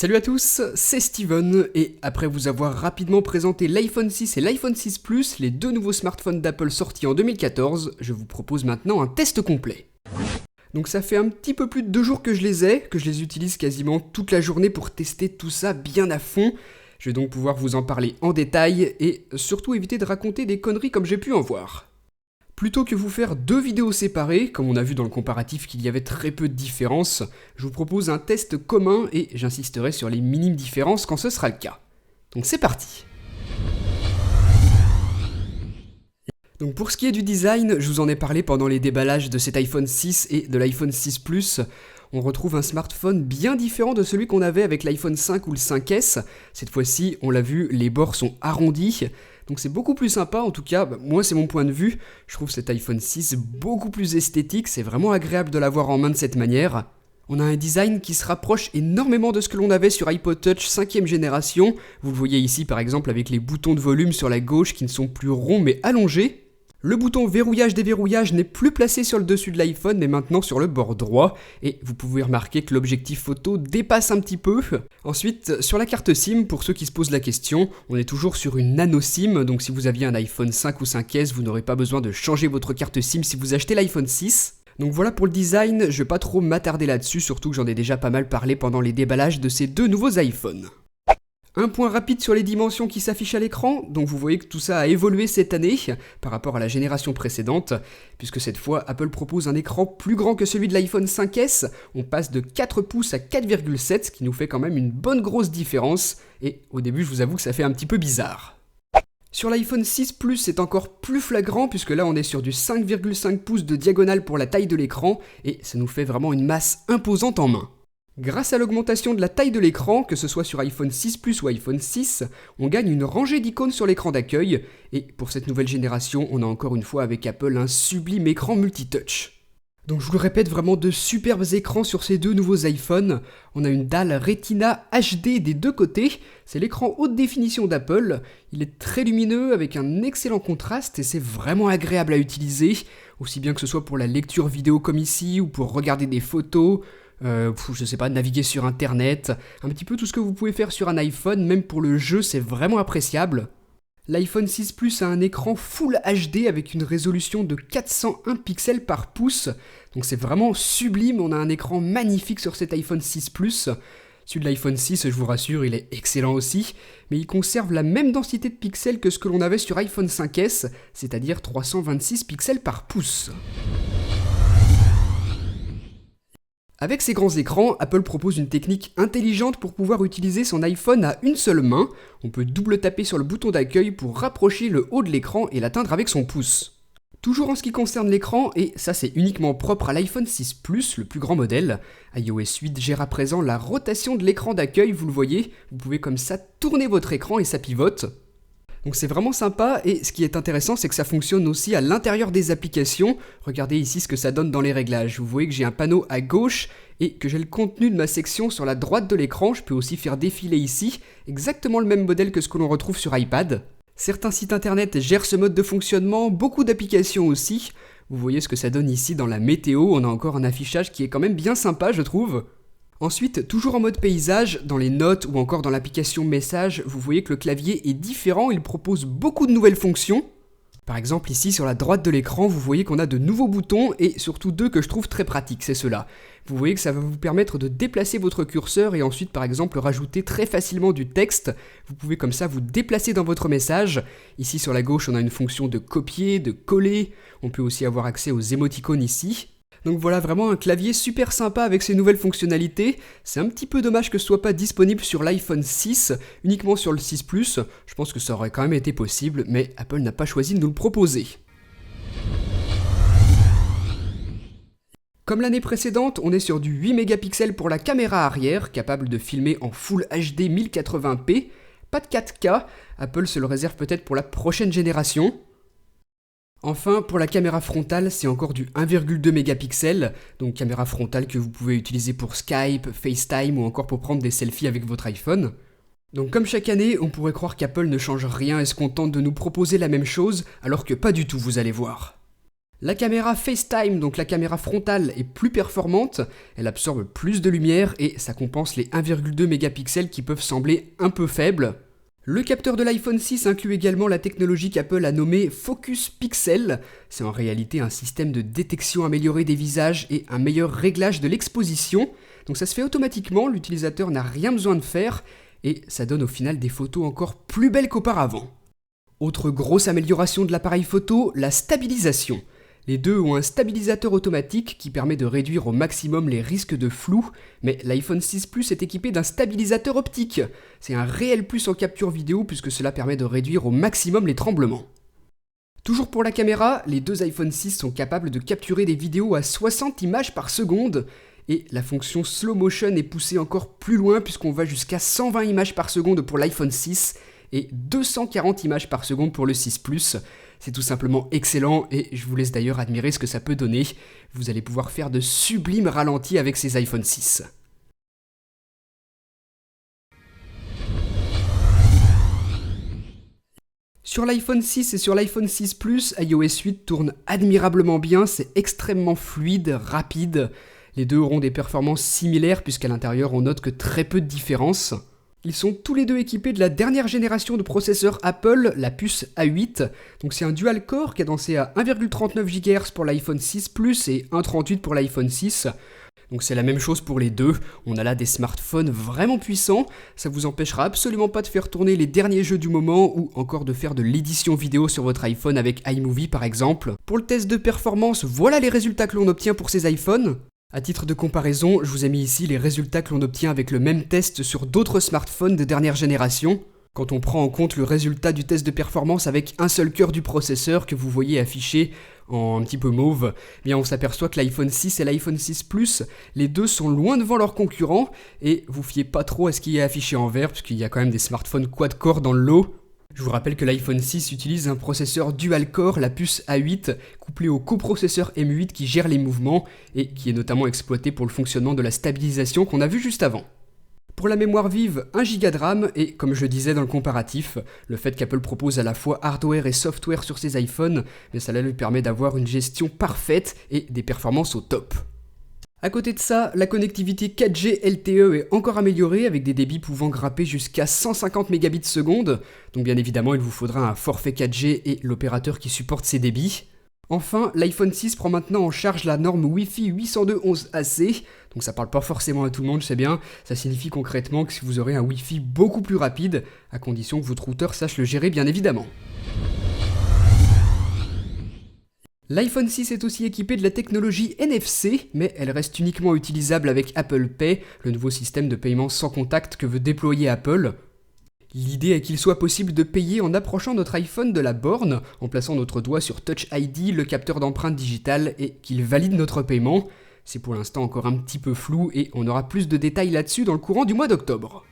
Salut à tous, c'est Steven, et après vous avoir rapidement présenté l'iPhone 6 et l'iPhone 6 Plus, les deux nouveaux smartphones d'Apple sortis en 2014, je vous propose maintenant un test complet. Donc ça fait un petit peu plus de 2 jours que je les utilise quasiment toute la journée pour tester tout ça bien à fond. Je vais donc pouvoir vous en parler en détail, et surtout éviter de raconter des conneries comme j'ai pu en voir. Plutôt que vous faire 2 vidéos séparées, comme on a vu dans le comparatif qu'il y avait très peu de différences, je vous propose un test commun et j'insisterai sur les minimes différences quand ce sera le cas. Donc c'est parti. Donc pour ce qui est du design, je vous en ai parlé pendant les déballages de cet iPhone 6 et de l'iPhone 6 Plus. On retrouve un smartphone bien différent de celui qu'on avait avec l'iPhone 5 ou le 5S. Cette fois-ci, on l'a vu, les bords sont arrondis. Donc c'est beaucoup plus sympa, en tout cas, moi c'est mon point de vue. Je trouve cet iPhone 6 beaucoup plus esthétique, c'est vraiment agréable de l'avoir en main de cette manière. On a un design qui se rapproche énormément de ce que l'on avait sur iPod Touch 5ème génération. Vous le voyez ici par exemple avec les boutons de volume sur la gauche qui ne sont plus ronds mais allongés. Le bouton verrouillage-déverrouillage n'est plus placé sur le dessus de l'iPhone mais maintenant sur le bord droit, et vous pouvez remarquer que l'objectif photo dépasse un petit peu. Ensuite, sur la carte SIM, pour ceux qui se posent la question, on est toujours sur une nano SIM, donc si vous aviez un iPhone 5 ou 5S, vous n'aurez pas besoin de changer votre carte SIM si vous achetez l'iPhone 6. Donc voilà pour le design, je vais pas trop m'attarder là-dessus, surtout que j'en ai déjà pas mal parlé pendant les déballages de ces 2 nouveaux iPhones. Un point rapide sur les dimensions qui s'affichent à l'écran, donc vous voyez que tout ça a évolué cette année par rapport à la génération précédente, puisque cette fois Apple propose un écran plus grand que celui de l'iPhone 5S, on passe de 4 pouces à 4,7, ce qui nous fait quand même une bonne grosse différence, et au début je vous avoue que ça fait un petit peu bizarre. Sur l'iPhone 6 Plus, c'est encore plus flagrant puisque là on est sur du 5,5 pouces de diagonale pour la taille de l'écran, et ça nous fait vraiment une masse imposante en main. Grâce à l'augmentation de la taille de l'écran, que ce soit sur iPhone 6 Plus ou iPhone 6, on gagne une rangée d'icônes sur l'écran d'accueil, et pour cette nouvelle génération, on a encore une fois avec Apple un sublime écran multitouch. Donc je vous le répète, vraiment de superbes écrans sur ces 2 nouveaux iPhones. On a une dalle Retina HD des 2 côtés, c'est l'écran haute définition d'Apple. Il est très lumineux avec un excellent contraste et c'est vraiment agréable à utiliser, aussi bien que ce soit pour la lecture vidéo comme ici ou pour regarder des photos. Je sais pas, naviguer sur internet, un petit peu tout ce que vous pouvez faire sur un iPhone, même pour le jeu, c'est vraiment appréciable. L'iPhone 6 Plus a un écran Full HD avec une résolution de 401 pixels par pouce, donc c'est vraiment sublime, on a un écran magnifique sur cet iPhone 6 Plus. Celui de l'iPhone 6, je vous rassure, il est excellent aussi, mais il conserve la même densité de pixels que ce que l'on avait sur iPhone 5S, c'est-à-dire 326 pixels par pouce. Avec ces grands écrans, Apple propose une technique intelligente pour pouvoir utiliser son iPhone à une seule main. On peut double taper sur le bouton d'accueil pour rapprocher le haut de l'écran et l'atteindre avec son pouce. Toujours en ce qui concerne l'écran, et ça c'est uniquement propre à l'iPhone 6 Plus, le plus grand modèle, iOS 8 gère à présent la rotation de l'écran d'accueil, vous le voyez, vous pouvez comme ça tourner votre écran et ça pivote. Donc c'est vraiment sympa, et ce qui est intéressant c'est que ça fonctionne aussi à l'intérieur des applications. Regardez ici ce que ça donne dans les réglages. Vous voyez que j'ai un panneau à gauche et que j'ai le contenu de ma section sur la droite de l'écran. Je peux aussi faire défiler ici exactement le même modèle que ce que l'on retrouve sur iPad. Certains sites internet gèrent ce mode de fonctionnement, beaucoup d'applications aussi. Vous voyez ce que ça donne ici dans la météo, on a encore un affichage qui est quand même bien sympa je trouve. Ensuite, toujours en mode paysage, dans les notes ou encore dans l'application message, vous voyez que le clavier est différent, il propose beaucoup de nouvelles fonctions. Par exemple ici sur la droite de l'écran, vous voyez qu'on a de nouveaux boutons et surtout 2 que je trouve très pratiques, c'est ceux-là. Vous voyez que ça va vous permettre de déplacer votre curseur et ensuite par exemple rajouter très facilement du texte. Vous pouvez comme ça vous déplacer dans votre message. Ici sur la gauche on a une fonction de copier, de coller, on peut aussi avoir accès aux émoticônes ici. Donc voilà, vraiment un clavier super sympa avec ses nouvelles fonctionnalités. C'est un petit peu dommage que ce soit pas disponible sur l'iPhone 6, uniquement sur le 6 Plus. Je pense que ça aurait quand même été possible, mais Apple n'a pas choisi de nous le proposer. Comme l'année précédente, on est sur du 8 mégapixels pour la caméra arrière, capable de filmer en Full HD 1080p. Pas de 4K, Apple se le réserve peut-être pour la prochaine génération. Enfin, pour la caméra frontale, c'est encore du 1,2 mégapixels, donc caméra frontale que vous pouvez utiliser pour Skype, FaceTime ou encore pour prendre des selfies avec votre iPhone. Donc comme chaque année, on pourrait croire qu'Apple ne change rien et se contente de nous proposer la même chose, alors que pas du tout, vous allez voir. La caméra FaceTime, donc la caméra frontale, est plus performante, elle absorbe plus de lumière et ça compense les 1,2 mégapixels qui peuvent sembler un peu faibles. Le capteur de l'iPhone 6 inclut également la technologie qu'Apple a nommée Focus Pixel. C'est en réalité un système de détection améliorée des visages et un meilleur réglage de l'exposition. Donc ça se fait automatiquement, l'utilisateur n'a rien besoin de faire et ça donne au final des photos encore plus belles qu'auparavant. Autre grosse amélioration de l'appareil photo, la stabilisation. Les deux ont un stabilisateur automatique qui permet de réduire au maximum les risques de flou, mais l'iPhone 6 Plus est équipé d'un stabilisateur optique. C'est un réel plus en capture vidéo puisque cela permet de réduire au maximum les tremblements. Toujours pour la caméra, les deux iPhone 6 sont capables de capturer des vidéos à 60 images par seconde, et la fonction slow motion est poussée encore plus loin puisqu'on va jusqu'à 120 images par seconde pour l'iPhone 6 et 240 images par seconde pour le 6 Plus. C'est tout simplement excellent et je vous laisse d'ailleurs admirer ce que ça peut donner. Vous allez pouvoir faire de sublimes ralentis avec ces iPhone 6. Sur l'iPhone 6 et sur l'iPhone 6 Plus, iOS 8 tourne admirablement bien, c'est extrêmement fluide, rapide. Les deux auront des performances similaires puisqu'à l'intérieur on note que très peu de différence. Ils sont tous les deux équipés de la dernière génération de processeurs Apple, la puce A8. Donc c'est un dual-core cadencé à 1,39 GHz pour l'iPhone 6 Plus et 1,38 pour l'iPhone 6. Donc c'est la même chose pour les deux. On a là des smartphones vraiment puissants. Ça vous empêchera absolument pas de faire tourner les derniers jeux du moment ou encore de faire de l'édition vidéo sur votre iPhone avec iMovie par exemple. Pour le test de performance, voilà les résultats que l'on obtient pour ces iPhones. À titre de comparaison, je vous ai mis ici les résultats que l'on obtient avec le même test sur d'autres smartphones de dernière génération. Quand on prend en compte le résultat du test de performance avec un seul cœur du processeur que vous voyez affiché en un petit peu mauve, eh bien on s'aperçoit que l'iPhone 6 et l'iPhone 6 Plus, les deux sont loin devant leurs concurrents et vous fiez pas trop à ce qui est affiché en vert parce qu'il y a quand même des smartphones quad-core dans le lot. Je vous rappelle que l'iPhone 6 utilise un processeur dual-core, la puce A8, couplé au coprocesseur M8 qui gère les mouvements et qui est notamment exploité pour le fonctionnement de la stabilisation qu'on a vu juste avant. Pour la mémoire vive, 1 Go de RAM et, comme je disais dans le comparatif, le fait qu'Apple propose à la fois hardware et software sur ses iPhones, mais cela lui permet d'avoir une gestion parfaite et des performances au top. À côté de ça, la connectivité 4G LTE est encore améliorée avec des débits pouvant grimper jusqu'à 150 Mbps, donc bien évidemment il vous faudra un forfait 4G et l'opérateur qui supporte ces débits. Enfin, l'iPhone 6 prend maintenant en charge la norme Wi-Fi 802.11ac, donc ça parle pas forcément à tout le monde, je sais bien, ça signifie concrètement que vous aurez un Wi-Fi beaucoup plus rapide, à condition que votre routeur sache le gérer bien évidemment. L'iPhone 6 est aussi équipé de la technologie NFC, mais elle reste uniquement utilisable avec Apple Pay, le nouveau système de paiement sans contact que veut déployer Apple. L'idée est qu'il soit possible de payer en approchant notre iPhone de la borne, en plaçant notre doigt sur Touch ID, le capteur d'empreinte digitale, et qu'il valide notre paiement. C'est pour l'instant encore un petit peu flou et on aura plus de détails là-dessus dans le courant du mois d'octobre.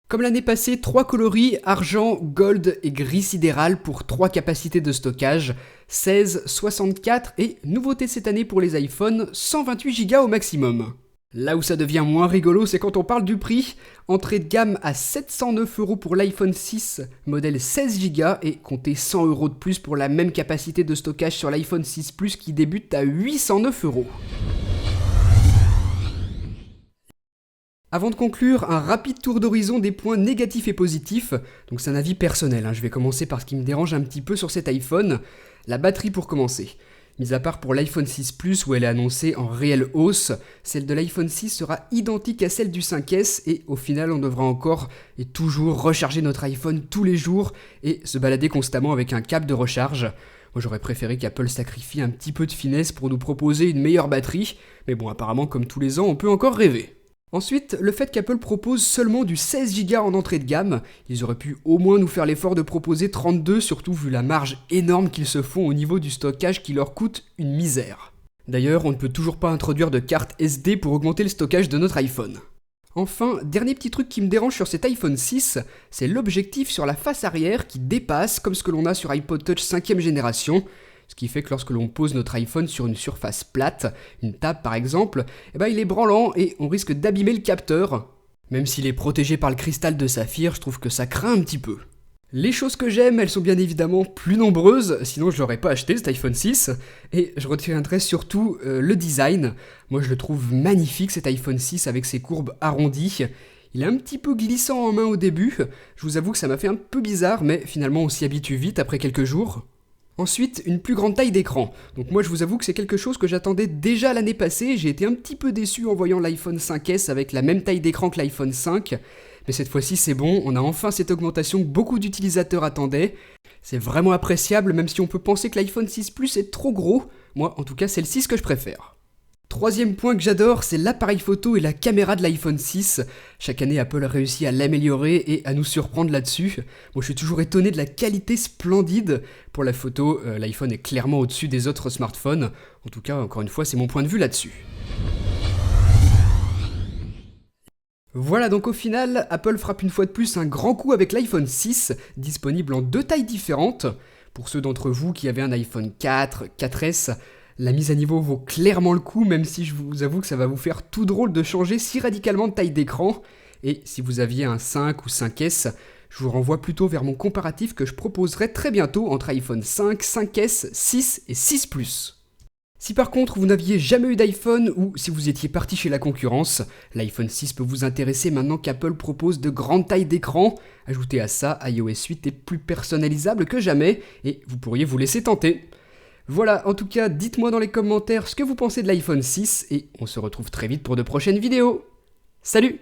Comme l'année passée, 3 coloris, argent, gold et gris sidéral pour 3 capacités de stockage, 16, 64 et nouveauté cette année pour les iPhones, 128 Go au maximum. Là où ça devient moins rigolo, c'est quand on parle du prix. Entrée de gamme à 709 € pour l'iPhone 6, modèle 16 Go et comptez 100 € de plus pour la même capacité de stockage sur l'iPhone 6 Plus qui débute à 809 €. Avant de conclure, un rapide tour d'horizon des points négatifs et positifs. Donc c'est un avis personnel, je vais commencer par ce qui me dérange un petit peu sur cet iPhone. La batterie pour commencer. Mis à part pour l'iPhone 6 Plus où elle est annoncée en réelle hausse, celle de l'iPhone 6 sera identique à celle du 5S et au final on devra encore et toujours recharger notre iPhone tous les jours et se balader constamment avec un câble de recharge. Moi j'aurais préféré qu'Apple sacrifie un petit peu de finesse pour nous proposer une meilleure batterie, mais bon apparemment comme tous les ans on peut encore rêver. Ensuite, le fait qu'Apple propose seulement du 16 Go en entrée de gamme, ils auraient pu au moins nous faire l'effort de proposer 32, surtout vu la marge énorme qu'ils se font au niveau du stockage qui leur coûte une misère. D'ailleurs, on ne peut toujours pas introduire de carte SD pour augmenter le stockage de notre iPhone. Enfin, dernier petit truc qui me dérange sur cet iPhone 6, c'est l'objectif sur la face arrière qui dépasse comme ce que l'on a sur iPod Touch 5ème génération, ce qui fait que lorsque l'on pose notre iPhone sur une surface plate, une table par exemple, il est branlant et on risque d'abîmer le capteur. Même s'il est protégé par le cristal de saphir, je trouve que ça craint un petit peu. Les choses que j'aime, elles sont bien évidemment plus nombreuses, sinon je l'aurais pas acheté cet iPhone 6, et je retiendrai surtout le design. Moi je le trouve magnifique cet iPhone 6 avec ses courbes arrondies. Il est un petit peu glissant en main au début, je vous avoue que ça m'a fait un peu bizarre, mais finalement on s'y habitue vite après quelques jours. Ensuite, une plus grande taille d'écran. Donc moi je vous avoue que c'est quelque chose que j'attendais déjà l'année passée, j'ai été un petit peu déçu en voyant l'iPhone 5S avec la même taille d'écran que l'iPhone 5, mais cette fois-ci c'est bon, on a enfin cette augmentation que beaucoup d'utilisateurs attendaient. C'est vraiment appréciable même si on peut penser que l'iPhone 6 Plus est trop gros, moi en tout cas c'est le 6 que je préfère. Troisième point que j'adore, c'est l'appareil photo et la caméra de l'iPhone 6. Chaque année, Apple réussit à l'améliorer et à nous surprendre là-dessus. Moi, je suis toujours étonné de la qualité splendide. Pour la photo, l'iPhone est clairement au-dessus des autres smartphones. En tout cas, encore une fois, c'est mon point de vue là-dessus. Voilà, donc au final, Apple frappe une fois de plus un grand coup avec l'iPhone 6, disponible en 2 tailles différentes. Pour ceux d'entre vous qui avaient un iPhone 4, 4S, la mise à niveau vaut clairement le coup, même si je vous avoue que ça va vous faire tout drôle de changer si radicalement de taille d'écran. Et si vous aviez un 5 ou 5S, je vous renvoie plutôt vers mon comparatif que je proposerai très bientôt entre iPhone 5, 5S, 6 et 6 Plus. Si par contre vous n'aviez jamais eu d'iPhone ou si vous étiez parti chez la concurrence, l'iPhone 6 peut vous intéresser maintenant qu'Apple propose de grandes tailles d'écran. Ajoutez à ça, iOS 8 est plus personnalisable que jamais et vous pourriez vous laisser tenter. Voilà, en tout cas, dites-moi dans les commentaires ce que vous pensez de l'iPhone 6 et on se retrouve très vite pour de prochaines vidéos. Salut!